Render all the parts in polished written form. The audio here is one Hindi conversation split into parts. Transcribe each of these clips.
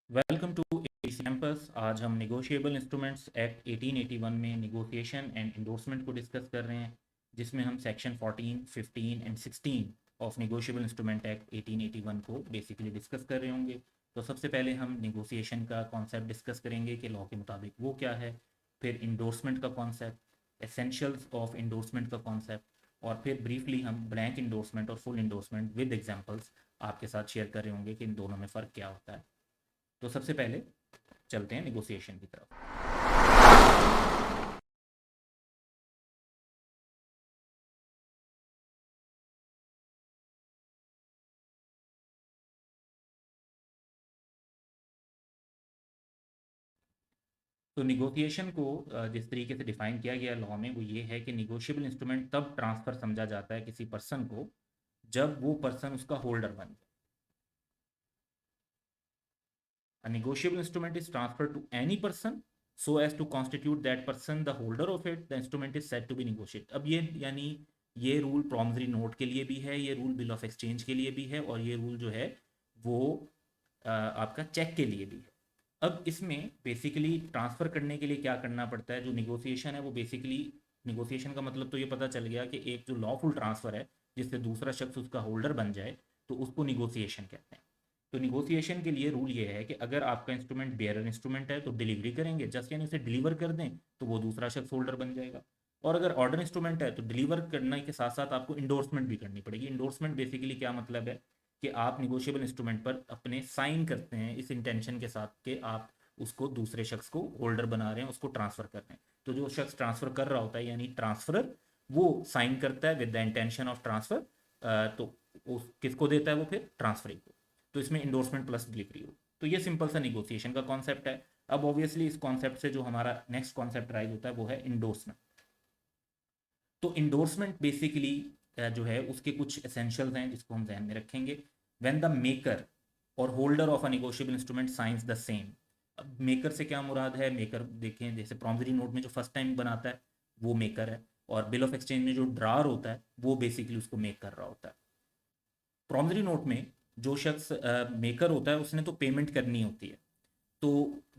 Welcome to AC campus. आज हम निगोशिएबल इंस्ट्रूमेंट्स एक्ट 1881 में निगोशिएशन एंड इंडोर्समेंट को डिस्कस कर रहे हैं, जिसमें हम section 14, 15 and 16 of negotiable instrument act 1881 को बेसिकली डिस्कस कर रहे होंगे। तो सबसे पहले हम निगोशिएशन का कॉन्सेप्ट डिस्कस करेंगे कि लॉ के मुताबिक वो क्या है, फिर इंडोर्समेंट का कॉन्सेप्ट, एसेंशियल्स ऑफ इंडोर्समेंट का कॉन्सेप्ट, और फिर ब्रीफली हम ब्लैंक इंडोर्समेंट और फुल इंडोर्समेंट विद एग्जांपल्स आपके साथ शेयर कर रहे होंगे कि इन दोनों में फ़र्क क्या होता है। तो सबसे पहले चलते हैं निगोशिएशन की तरफ। तो निगोशिएशन को जिस तरीके से डिफाइन किया गया लॉ में वो ये है कि निगोशिएबल इंस्ट्रूमेंट तब ट्रांसफ़र समझा जाता है किसी पर्सन को जब वो पर्सन उसका होल्डर बन जाए। A negotiable instrument is transferred to any person so as to constitute that person the holder of it. The instrument is said to be negotiable. अब ये यानी ये रूल प्रॉमिसरी नोट के लिए भी है, ये रूल बिल ऑफ एक्सचेंज के लिए भी है, और ये रूल जो है वो आपका चेक के लिए भी है। अब इसमें बेसिकली ट्रांसफ़र करने के लिए क्या करना पड़ता है, जो निगोशिएशन है वो बेसिकली, निगोशिएशन का मतलब तो ये पता चल गया कि एक जो लॉफुल ट्रांसफ़र है जिससे दूसरा शख्स उसका होल्डर बन जाए, तो उसको निगोशिएशन कहते हैं। तो निगोशिएशन के लिए रूल ये है कि अगर आपका इंस्ट्रूमेंट बेयरर इंस्ट्रूमेंट है तो डिलीवरी करेंगे, जस्ट यानी उसे डिलीवर कर दें तो वो दूसरा शख्स होल्डर बन जाएगा। और अगर ऑर्डर इंस्ट्रूमेंट है तो डिलीवर करने के साथ साथ आपको इंडोर्समेंट भी करनी पड़ेगी। इंडोर्समेंट बेसिकली क्या मतलब है कि आप निगोशिएबल इंस्ट्रूमेंट पर अपने साइन करते हैं इस इंटेंशन के साथ कि आप उसको दूसरे शख्स को होल्डर बना रहे हैं, उसको ट्रांसफ़र कर रहे हैं। तो जो शख्स ट्रांसफ़र कर रहा होता है यानी ट्रांसफरर, वो साइन करता है with the intention of transfer. तो किसको देता है वो, फिर ट्रांसफरी को। तो इसमें इंडोर्समेंट प्लस डिलीवरी हो। तो ये सिंपल सा निगोशिएशन का कॉन्सेप्ट है। अब ऑब्वियसली इस कॉन्सेप्ट से जो हमारा नेक्स्ट कॉन्सेप्ट राइज होता है वो है इंडोर्समेंट। तो इंडोर्समेंट बेसिकली जो है उसके कुछ एसेंशियल्स हैं जिसको हम ध्यान में रखेंगे। व्हेन द मेकर और holder of a negotiable instrument science the same. अब मेकर से क्या मुराद है, मेकर देखें जैसे प्रॉमिसरी नोट में जो फर्स्ट टाइम बनाता है वो मेकर है, और बिल ऑफ एक्सचेंज में जो ड्रार होता है वो बेसिकली उसको मेक कर रहा होता है। प्रॉमिसरी नोट में जो शख्स मेकर होता है उसने तो पेमेंट करनी होती है। तो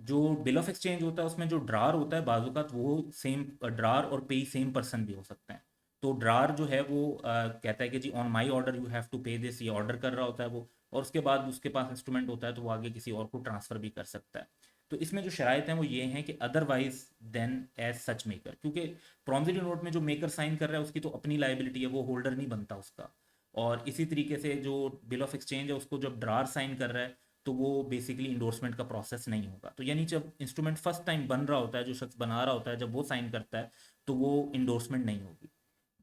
जो बिल ऑफ एक्सचेंज होता है उसमें जो ड्रार होता है बाजूकात वो सेम ड्रार और पे सेम पर्सन भी हो सकते हैं। तो ड्रार जो है वो कहता है कि जी on my order you have to pay this, ये ऑर्डर कर रहा होता है वो, और उसके बाद उसके पास इंस्ट्रूमेंट होता है तो वो आगे किसी और को ट्रांसफ़र भी कर सकता है। तो इसमें जो शराइत हैं वो ये हैं कि otherwise then as such maker, क्योंकि प्रॉमिसरी नोट में जो मेकर साइन कर रहा है उसकी तो अपनी लाइबिलिटी है, वो होल्डर नहीं बनता उसका। और इसी तरीके से जो बिल ऑफ एक्सचेंज है उसको जब ड्रार साइन कर रहा है तो वो बेसिकली इंडोर्समेंट का प्रोसेस नहीं होगा। तो यानी जब इंस्ट्रूमेंट फर्स्ट टाइम बन रहा होता है, जो शख्स बना रहा होता है जब वो साइन करता है तो वो इंडोर्समेंट नहीं होगी।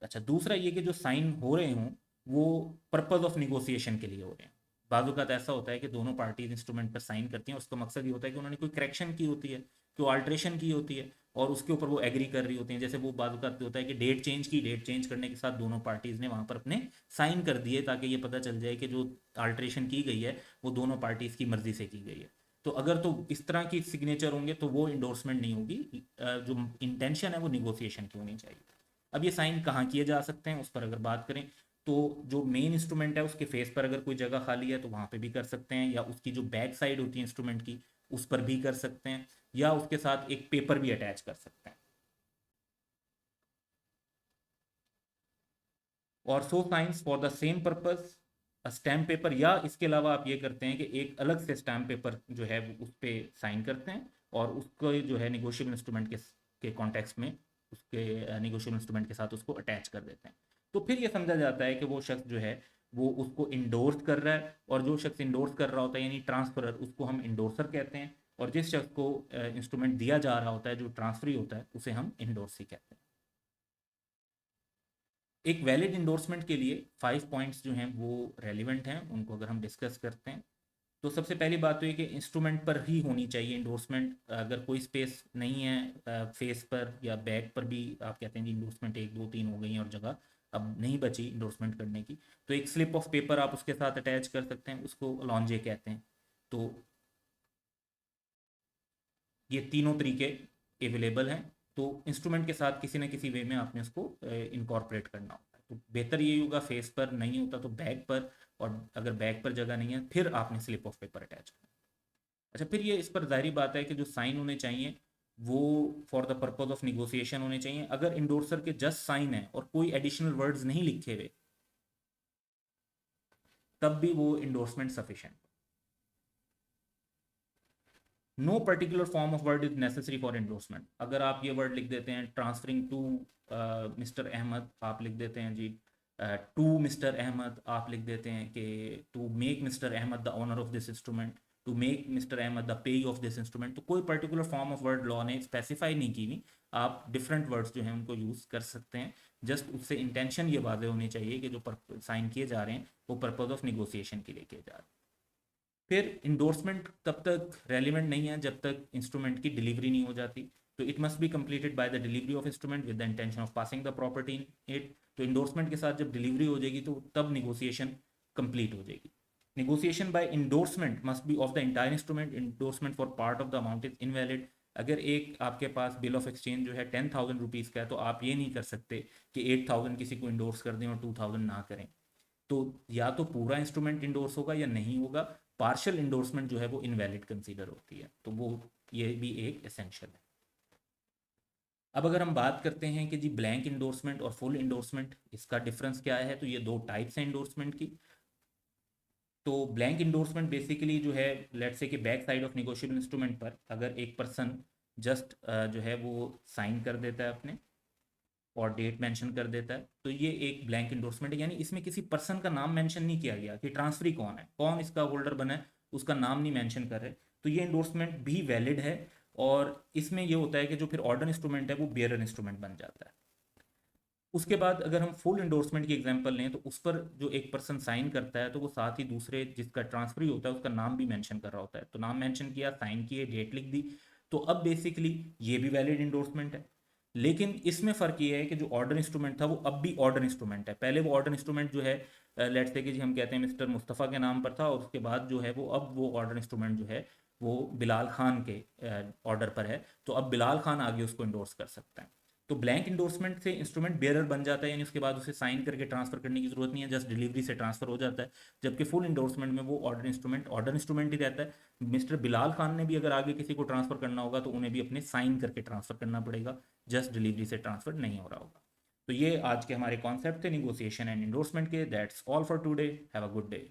अच्छा, दूसरा ये कि जो साइन हो रहे हों वो पर्पज ऑफ निगोशिएशन के लिए हो रहे हैं। बाज़ ऐसा होता है कि दोनों पार्टीज इंस्ट्रूमेंट पर साइन करती हैं, उसका मकसद ये होता है कि उन्होंने कोई करेक्शन की होती है, कोई अल्ट्रेशन की होती है, और उसके ऊपर वो एग्री कर रही होती हैं। जैसे वो बाज़ होता है कि डेट चेंज की, डेट चेंज करने के साथ दोनों पार्टीज़ ने वहाँ पर अपने साइन कर दिए ताकि ये पता चल जाए कि जो अल्ट्रेशन की गई है वो दोनों पार्टीज़ की मर्ज़ी से की गई है। तो अगर तो इस तरह की सिग्नेचर होंगे तो वो इंडोर्समेंट नहीं होगी। जो इंटेंशन है वो निगोशिएशन की होनी चाहिए। अब ये साइन कहाँ किए जा सकते हैं उस पर अगर बात करें, तो जो मेन इंस्ट्रूमेंट है उसके फेस पर अगर कोई जगह खाली है तो वहाँ पे भी कर सकते हैं, या उसकी जो बैक साइड होती है इंस्ट्रूमेंट की उस पर भी कर सकते हैं, या उसके साथ एक पेपर भी अटैच कर सकते हैं। और so science for the same purpose stamp paper, या इसके अलावा आप ये करते हैं कि एक अलग से स्टैम्प पेपर जो है वो उस पर साइन करते हैं, और उसको जो है निगोशिएबल इंस्ट्रूमेंट के कॉन्टेक्स्ट में उसके निगोशिएबल इंस्ट्रूमेंट के साथ उसको अटैच कर देते हैं। तो फिर ये समझा जाता है कि वो शख्स जो है वो उसको इंडोर्स कर रहा है, और जो शख्स इंडोर्स कर रहा होता है यानी ट्रांसफरर, उसको हम इंडोर्सर कहते हैं, और जिस शख्स को इंस्ट्रूमेंट दिया जा रहा होता है जो ट्रांसफरी होता है उसे हम इंडोर्सी कहते हैं। एक वैलिड इंडोर्समेंट के लिए 5 पॉइंट्स जो हैं वो रेलिवेंट हैं, उनको अगर हम डिस्कस करते हैं तो सबसे पहली बात तो ये कि इंस्ट्रूमेंट पर ही होनी चाहिए इंडोर्समेंट। अगर कोई स्पेस नहीं है फेस पर या बैक पर भी, आप कहते हैं जी इंडोर्समेंट एक दो तीन हो गई हैं और जगह अब नहीं बची इंडोर्समेंट करने की, तो एक स्लिप ऑफ पेपर आप उसके साथ अटैच कर सकते हैं, उसको लॉन्जे कहते हैं। तो ये तीनों तरीके अवेलेबल हैं। तो इंस्ट्रूमेंट के साथ किसी न किसी वे में आपने उसको इनकॉर्पोरेट करना होता है। तो बेहतर ये होगा फेस पर नहीं होता तो बैक पर, और अगर बैक पर जगह नहीं है फिर आपने स्लिप ऑफ पेपर अटैच करना। अच्छा, फिर ये इस पर जाहिर बात है कि जो साइन होने चाहिए वो for the purpose of negotiation होने चाहिए। अगर इंडोर्सर के जस्ट साइन है और कोई एडिशनल वर्ड्स नहीं लिखे हुए, तब भी वो endorsement sufficient. No particular form of word is necessary for endorsement. अगर आप ये वर्ड लिख देते हैं ट्रांसफरिंग टू मिस्टर अहमद, आप लिख देते हैं जी टू मिस्टर अहमद, आप लिख देते हैं कि to make mister Ahmed the owner of this instrument, to make mister Ahmed the payee of this instrument, तो कोई particular form of word law ने स्पेसिफाई नहीं की हुई। आप डिफरेंट वर्ड्स जो हैं उनको यूज़ कर सकते हैं। जस्ट उससे इंटेंशन ये वादे होनी चाहिए कि जो साइन किए जा रहे हैं वो पर्पज ऑफ निगोसिएशन के लिए किए जा रहे हैं। फिर इंडोर्समेंट तब तक रेलिवेंट नहीं है जब तक इंस्ट्रूमेंट की डिलीवरी नहीं हो जाती। तो it must be completed by the delivery of instrument with the intention of passing the property in it. तो इंडोर्समेंट के साथ जब डिलीवरी हो जाएगी तो तब निगोसिएशन कंप्लीट हो जाएगी। Negotiation by endorsement must be of the entire instrument. Endorsement for part of the amount is invalid. अगर एक आपके पास बिल ऑफ एक्सचेंज जो है 10,000 रुपीज़ का है, तो आप ये नहीं कर सकते कि 8,000 किसी को इंडोर्स कर दें और 2,000 ना करें। तो या तो पूरा इंस्ट्रूमेंट इंडोर्स होगा या नहीं होगा। पार्शियल इंडोर्समेंट जो है वो इनवैलिड कंसीडर होती है। तो वो ये भी एक एसेंशियल है। अब अगर हम बात करते हैं कि जी ब्लैंक इंडोर्समेंट और फुल इंडोर्समेंट, इसका डिफरेंस क्या है, तो ये दो टाइप्स हैं इंडोर्समेंट की। तो ब्लैंक इंडोर्समेंट बेसिकली जो है, लेट्स से कि back side of negotiable instrument पर अगर एक पर्सन जस्ट जो है वो साइन कर देता है अपने और डेट मेंशन कर देता है, तो ये एक ब्लैंक इंडोर्समेंट है। यानी इसमें किसी पर्सन का नाम मेंशन नहीं किया गया कि ट्रांसफरी कौन है, कौन इसका होल्डर बना है, उसका नाम नहीं मेंशन कर रहे। तो ये इंडोर्समेंट भी वैलिड है। और इसमें ये होता है कि जो फिर ऑर्डर इंस्ट्रूमेंट है वो बेयरर इंस्ट्रूमेंट बन जाता है। उसके बाद अगर हम फुल इंडोर्समेंट की एग्जांपल लें, तो उस पर जो एक पर्सन साइन करता है तो वो साथ ही दूसरे जिसका ट्रांसफरी होता है उसका नाम भी मेंशन कर रहा होता है। तो नाम मेंशन किया, साइन किए, डेट लिख दी, तो अब बेसिकली ये भी वैलिड इंडोर्समेंट है। लेकिन इसमें फ़र्क ये है कि जो ऑर्डर इंस्ट्रूमेंट था वो अब भी ऑर्डर इंस्ट्रूमेंट है। पहले वो ऑर्डर इंस्ट्रूमेंट जो है लेट्स से कि जी हम कहते हैं मिस्टर मुस्तफ़ा के नाम पर था, और उसके बाद जो है वो अब वो ऑर्डर इंस्ट्रूमेंट जो है वो बिलाल खान के ऑर्डर पर है। तो अब बिलाल खान आगे उसको इंडोर्स कर सकता है। तो ब्लैंक इंडोर्समेंट से इंस्ट्रूमेंट बेयरर बन जाता है, यानी उसके बाद उसे साइन करके ट्रांसफर करने की जरूरत नहीं है, जस्ट डिलीवरी से ट्रांसफर हो जाता है। जबकि फुल इंडोर्समेंट में वो ऑर्डर इंस्ट्रूमेंट ही रहता है। मिस्टर बिलाल खान ने भी अगर आगे किसी को ट्रांसफर करना होगा तो उन्हें भी अपने साइन करके ट्रांसफर करना पड़ेगा, जस्ट डिलीवरी से ट्रांसफर नहीं हो रहा होगा। तो ये आज के हमारे कॉन्सेप्ट थे निगोसिएशन एंड इंडोर्समेंट के। That's all for today. Have a good day.